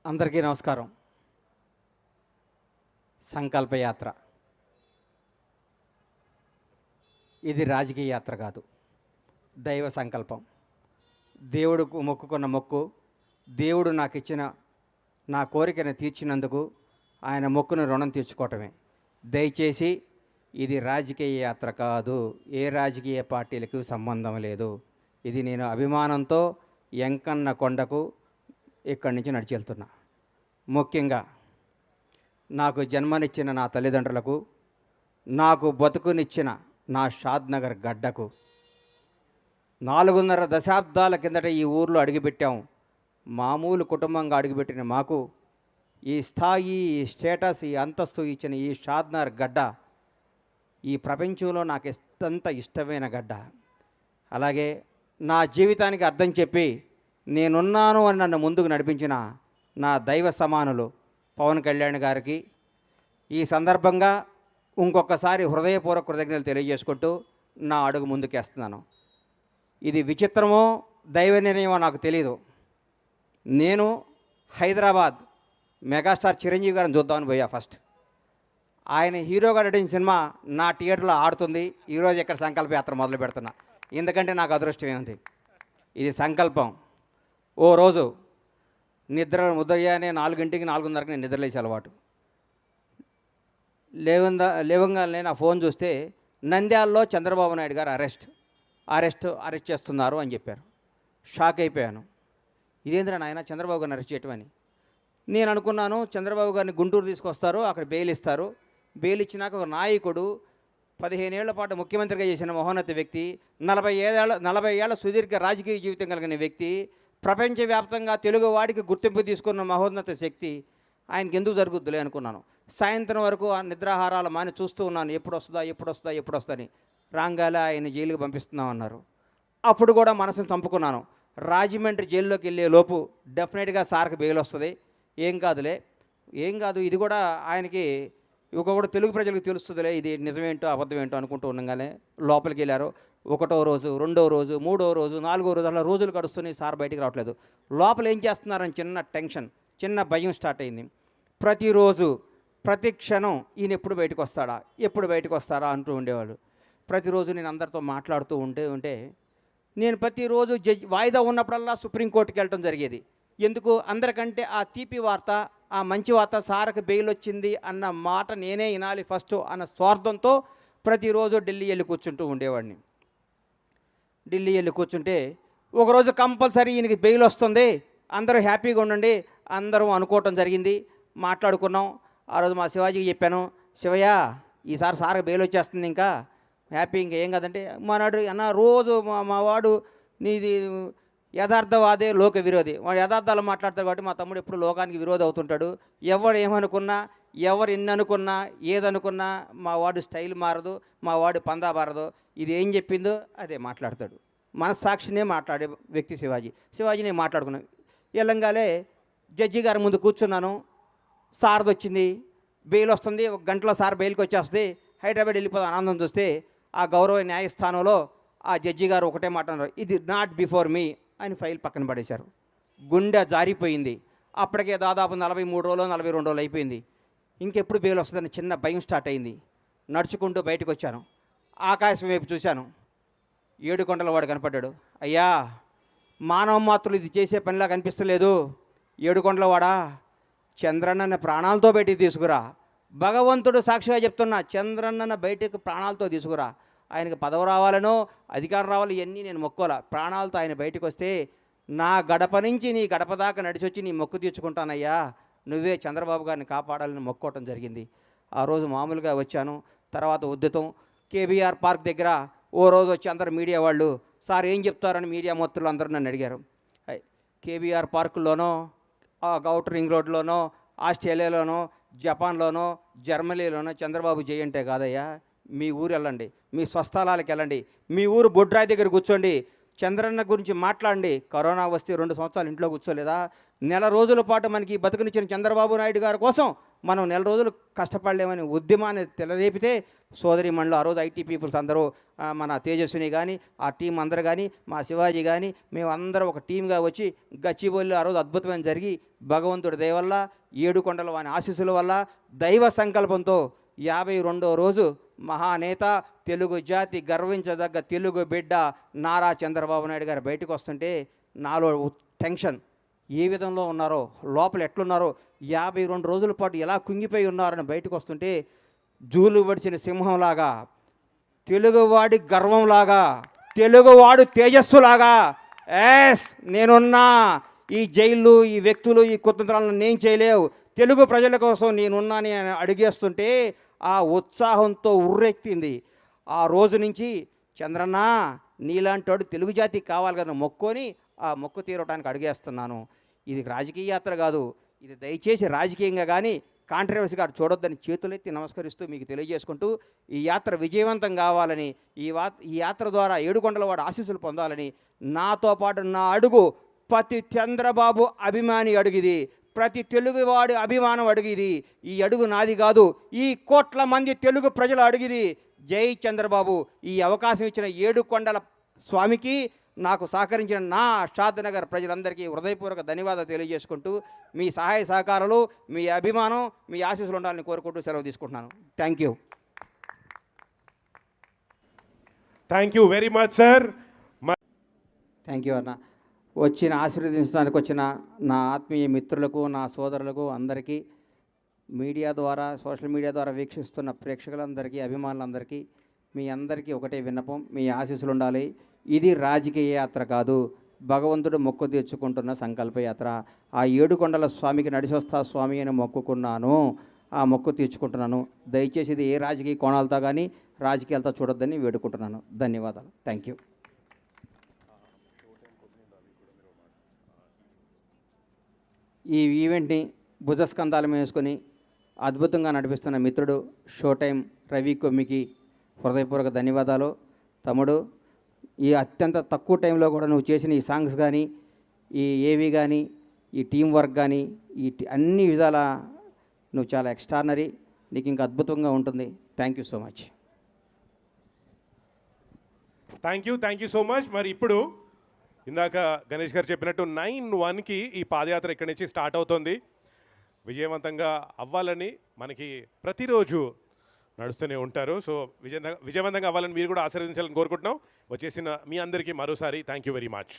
అందరికీ నమస్కారం. సంకల్పయాత్ర ఇది రాజకీయ యాత్ర కాదు, దైవ సంకల్పం. దేవుడుకు మొక్కుకున్న మొక్కు, దేవుడు నాకు ఇచ్చిన నా కోరికను తీర్చినందుకు ఆయన మొక్కును రుణం తీర్చుకోవటమే. దయచేసి ఇది రాజకీయ యాత్ర కాదు, ఏ రాజకీయ పార్టీలకు సంబంధం లేదు. ఇది నేను అభిమానంతో ఎంకన్న కొండకు ఇక్కడి నుంచి నడిచి వెళ్తున్నా. ముఖ్యంగా నాకు జన్మనిచ్చిన నా తల్లిదండ్రులకు, నాకు బతుకునిచ్చిన నా షాద్నగర్ గడ్డకు, 4.5 దశాబ్దాల కిందట ఈ ఊర్లో అడుగుపెట్టాం. మామూలు కుటుంబంగా అడుగుపెట్టిన మాకు ఈ స్థాయి, ఈ స్టేటస్, ఈ అంతస్తు ఇచ్చిన ఈ షాద్నగర్ గడ్డ ఈ ప్రపంచంలో నాకు ఎంత ఇష్టమైన గడ్డ. అలాగే నా జీవితానికి అర్థం చెప్పి నేనున్నాను అని నన్ను ముందుకు నడిపించిన నా దైవ సమానులు పవన్ కళ్యాణ్ గారికి ఈ సందర్భంగా ఇంకొకసారి హృదయపూర్వక కృతజ్ఞతలు తెలియజేసుకుంటూ నా అడుగు ముందుకేస్తున్నాను. ఇది విచిత్రమో దైవ నిర్ణయమో నాకు తెలియదు. నేను హైదరాబాద్ మెగాస్టార్ చిరంజీవి గారిని చూద్దామని పోయా. ఫస్ట్ ఆయన హీరోగా నటించిన సినిమా నా థియేటర్లో ఆడుతుంది. ఈరోజు ఇక్కడ సంకల్ప యాత్ర మొదలు పెడుతున్నా. ఎందుకంటే నాకు అదృష్టం ఏముంది, ఇది సంకల్పం. ఓ రోజు ఉదయాన్నే 4 4:30కి నేను నిద్రలేసే అలవాటు. లేవంగానే నా ఫోన్ చూస్తే నంద్యాలలో చంద్రబాబు నాయుడు గారు అరెస్ట్ చేస్తున్నారు అని చెప్పారు. షాక్ అయిపోయాను. ఇదేంద్రా నాయన చంద్రబాబు గారిని అరెస్ట్ చేయటమని. నేను అనుకున్నాను చంద్రబాబు గారిని గుంటూరు తీసుకొస్తారు, అక్కడ బెయిల్ ఇస్తారు. బెయిల్ ఇచ్చినాక ఒక నాయకుడు 15 ఏళ్ల పాటు ముఖ్యమంత్రిగా చేసిన మహోన్నత వ్యక్తి, 40 ఏళ్ల సుదీర్ఘ రాజకీయ జీవితం కలిగిన వ్యక్తి, ప్రపంచవ్యాప్తంగా తెలుగు వాడికి గుర్తింపు తీసుకున్న మహోన్నత శక్తి ఆయనకి ఎందుకు జరుగుద్దులే అనుకున్నాను. సాయంత్రం వరకు ఆ నిద్రాహారాలు మాని చూస్తూ ఉన్నాను, ఎప్పుడు వస్తుందని. రాంగాలే ఆయన జైలుకి పంపిస్తున్నామన్నారు. అప్పుడు కూడా మనసును చంపుకున్నాను. రాజమండ్రి జైల్లోకి వెళ్ళే లోపు డెఫినెట్గా సార్కి బెయిల్ వస్తుంది, ఏం కాదు, ఇది కూడా ఆయనకి కూడా తెలుగు ప్రజలకు తెలుస్తుందిలే, ఇది నిజమేంటో అబద్ధమేంటో అనుకుంటూ ఉండగానే లోపలికి వెళ్ళారు. 1వ రోజు, 2వ రోజు, 3వ రోజు, 4వ రోజు అలా రోజులు గడుస్తున్నాయి. సార్ బయటికి రావట్లేదు. లోపల ఏం చేస్తున్నారని చిన్న టెన్షన్, చిన్న భయం స్టార్ట్ అయింది. ప్రతిరోజు ప్రతి క్షణం ఈయన ఎప్పుడు బయటకు వస్తారా అంటూ ఉండేవాళ్ళు. ప్రతిరోజు నేను అందరితో మాట్లాడుతూ ఉంటే నేను ప్రతిరోజు వాయిదా ఉన్నప్పుడల్లా సుప్రీంకోర్టుకి వెళ్ళటం జరిగేది. ఎందుకు? అందరికంటే ఆ తీపి వార్త, ఆ మంచి వార్త, సార్కి బెయిల్ వచ్చింది అన్న మాట నేనే వినాలి ఫస్ట్ అన్న స్వార్థంతో ప్రతిరోజు ఢిల్లీ వెళ్ళి కూర్చుంటూ ఉండేవాడిని. ఢిల్లీ వెళ్ళి కూర్చుంటే ఒకరోజు కంపల్సరీ ఈయనకి బెయిల్ వస్తుంది, అందరూ హ్యాపీగా ఉండండి అందరం అనుకోవటం జరిగింది. మాట్లాడుకున్నాం. ఆ రోజు మా శివాజీకి చెప్పాను, శివయ్య ఈసారి సార్కి బెయిల్ వచ్చేస్తుంది, ఇంకా హ్యాపీ, ఇంకా ఏం కాదంటే మనాడు అన్న రోజు మా వాడు నీది యథార్థవాదే లోక విరోధి, వాడు యథార్థాలు మాట్లాడతాడు కాబట్టి మా తమ్ముడు ఎప్పుడు లోకానికి విరోధి అవుతుంటాడు. ఎవడు ఏమనుకున్నా, ఎవరు ఎన్ని అనుకున్నా, ఏదనుకున్నా మా వాడు స్టైల్ మారదు, మా వాడు పందా మారదు. ఇది ఏం చెప్పిందో అదే మాట్లాడతాడు. మనస్సాక్షినే మాట్లాడే వ్యక్తి శివాజీని మాట్లాడుకున్నాను. ఎల్లంగాలే జడ్జి గారి ముందు కూర్చున్నాను. సార్ది వచ్చింది, బెయిల్ వస్తుంది, 1 గంటలో సార్ బెయిల్కి వచ్చేస్తుంది, హైదరాబాద్ వెళ్ళిపోతే ఆనందం చూస్తే ఆ గౌరవ న్యాయస్థానంలో ఆ జడ్జి గారు ఒకటే మాట అన్నారు, ఇది నాట్ బిఫోర్ మీ అని ఫైల్ పక్కన పడేశారు. గుండె జారిపోయింది. అప్పటికే దాదాపు 43 రోజులు 42 రోజులు అయిపోయింది. ఇంకెప్పుడు బెయిల్ వస్తుందని చిన్న భయం స్టార్ట్ అయింది. నడుచుకుంటూ బయటకు వచ్చాను. ఆకాశం వైపు చూశాను. 7 కొండల వాడు కనపడ్డాడు. అయ్యా, మానవ మాత్రులు ఇది చేసే పనిలా కనిపిస్తలేదు. 7 కొండల వాడా, చంద్రన్నని ప్రాణాలతో బయటికి తీసుకురా. భగవంతుడు సాక్షిగా చెప్తున్నా, చంద్రన్నను బయటకు ప్రాణాలతో తీసుకురా. ఆయనకు పదవి రావాలనో అధికారం రావాలి, ఇవన్నీ నేను మొక్కోలా. ప్రాణాలతో ఆయన బయటకు వస్తే నా గడప నుంచి నీ గడప దాకా నడిచొచ్చి నీ మొక్కు తీర్చుకుంటానయ్యా, నువ్వే చంద్రబాబు గారిని కాపాడాలని మొక్కోవటం జరిగింది. ఆ రోజు మామూలుగా వచ్చాను. తర్వాత ఉద్యతం కేబీఆర్ పార్క్ దగ్గర ఓ రోజు వచ్చి అందరు మీడియా వాళ్ళు, సార్ ఏం చెప్తారని మీడియా మొత్తులు అందరూ నన్ను అడిగారు. కేబీఆర్ పార్కుల్లోనో, ఔటర్ రింగ్ రోడ్లోనో, ఆస్ట్రేలియాలోనో, జపాన్లోనో, జర్మనీలోనో చంద్రబాబు జై అంటే కాదయ్యా, మీ ఊరు వెళ్ళండి, మీ స్వస్థలాలకు వెళ్ళండి, మీ ఊరు బొడ్రాయి దగ్గర కూర్చోండి, చంద్రన్న గురించి మాట్లాడండి. కరోనా వస్తే 2 సంవత్సరాలు ఇంట్లో కూర్చోలేదా? నెల రోజుల పాటు మనకి బతుకునిచ్చిన చంద్రబాబు నాయుడు గారి కోసం మనం నెల రోజులు కష్టపడలేమని ఉద్యమాన్ని తెలరేపితే సోదరిమణులు ఆ రోజు ఐటీ పీపుల్స్ అందరూ మన తేజస్విని కానీ ఆ టీం అందరు కానీ మా శివాజీ కానీ మేమందరం ఒక టీంగా వచ్చి గచ్చిబౌలిలో ఆ రోజు అద్భుతమైన జరిగి భగవంతుడి దయ వల్ల ఏడుకొండల వాని ఆశీస్సుల వల్ల దైవ సంకల్పంతో 52వ రోజు మహానేత తెలుగు జాతి గర్వించదగ్గ తెలుగు బిడ్డ నారా చంద్రబాబు నాయుడు గారు బయటకు వస్తుంటే నాలో టెన్షన్ ఏ విధంలో ఉన్నారో లోపల ఎట్లున్నారో 52 రోజుల పాటు ఎలా కుంగిపోయి ఉన్నారని బయటకు వస్తుంటే జూలు పడిచిన సింహంలాగా తెలుగువాడి గర్వంలాగా తెలుగువాడు తేజస్సులాగా ఎస్ నేనున్నా ఈ జైళ్ళు ఈ వ్యక్తులు ఈ కుతంత్రాలను నేను చేయలేవు తెలుగు ప్రజల కోసం నేనున్నాని అడిగేస్తుంటే ఆ ఉత్సాహంతో ఉర్రెక్కింది ఆ రోజు నుంచి చంద్రన్న నీలాంటి వాడు తెలుగు జాతికి కావాలి కదా మొక్కొని ఆ మొక్కు తీరటానికి అడిగేస్తున్నాను ఇది రాజకీయ యాత్ర కాదు ఇది దయచేసి రాజకీయంగా కానీ కాంట్రవర్సీగా చూడొద్దని చేతులెత్తి నమస్కరిస్తూ మీకు తెలియజేసుకుంటూ ఈ యాత్ర విజయవంతం కావాలని ఈ యాత్ర ద్వారా ఏడుకొండలవాడు ఆశీస్సులు పొందాలని నాతో పాటు నా అడుగు ప్రతి చంద్రబాబు అభిమాని అడుగుది ప్రతి తెలుగువాడి అభిమానం అడిగిది ఈ అడుగు నాది కాదు ఈ కోట్ల మంది తెలుగు ప్రజలు అడిగిది జై చంద్రబాబు ఈ అవకాశం ఇచ్చిన ఏడుకొండల స్వామికి నాకు సహకరించిన నా షాద్నగర్ ప్రజలందరికీ హృదయపూర్వక ధన్యవాదాలు తెలియజేసుకుంటూ మీ సహాయ సహకారాలు మీ అభిమానం మీ ఆశీస్సులు ఉండాలని కోరుకుంటూ సెలవు తీసుకుంటున్నాను thank you very much sir. Thank you అన్న వచ్చిన ఆశీర్వదించడానికి వచ్చిన నా ఆత్మీయ మిత్రులకు నా సోదరులకు అందరికీ మీడియా ద్వారా సోషల్ మీడియా ద్వారా వీక్షిస్తున్న ప్రేక్షకులందరికీ అభిమానులందరికీ మీ అందరికీ ఒకటే విన్నపం మీ ఆశీస్సులు ఉండాలి ఇది రాజకీయ యాత్ర కాదు భగవంతుడు మొక్కు తీర్చుకుంటున్న సంకల్ప యాత్ర ఆ ఏడుకొండల స్వామికి నడిచొస్తా స్వామి అని మొక్కుకున్నాను ఆ మొక్కు తీర్చుకుంటున్నాను దయచేసి ఇది ఏ రాజకీయ కోణాలతో కానీ రాజకీయాలతో చూడొద్దని వేడుకుంటున్నాను ధన్యవాదాలు థ్యాంక్ యూ ఈ ఈవెంట్ని భుజస్కంధాలం వేసుకొని అద్భుతంగా నడిపిస్తున్న మిత్రుడు షో టైం రవి కొమ్మికి హృదయపూర్వక ధన్యవాదాలు తమ్ముడు ఈ అత్యంత తక్కువ టైంలో కూడా నువ్వు చేసిన ఈ సాంగ్స్ కానీ ఈ ఏవి కానీ ఈ టీం వర్క్ కానీ అన్ని విధాల నువ్వు చాలా ఎక్స్ట్రానరీ నీకు ఇంకా అద్భుతంగా ఉంటుంది thank you so much thank you so much. మరి ఇప్పుడు ఇందాక గణేష్ గారు చెప్పినట్టు 9/1కి ఈ పాదయాత్ర ఇక్కడి నుంచి స్టార్ట్ అవుతుంది. విజయవంతంగా అవ్వాలని మనకి ప్రతిరోజు నడుస్తూనే ఉంటారు. సో విజయవంతంగా అవ్వాలని మీరు కూడా ఆశీర్వదించాలని కోరుకుంటున్నాం. వచ్చేసిన మీ అందరికీ మరోసారి థ్యాంక్ యూ వెరీ మచ్.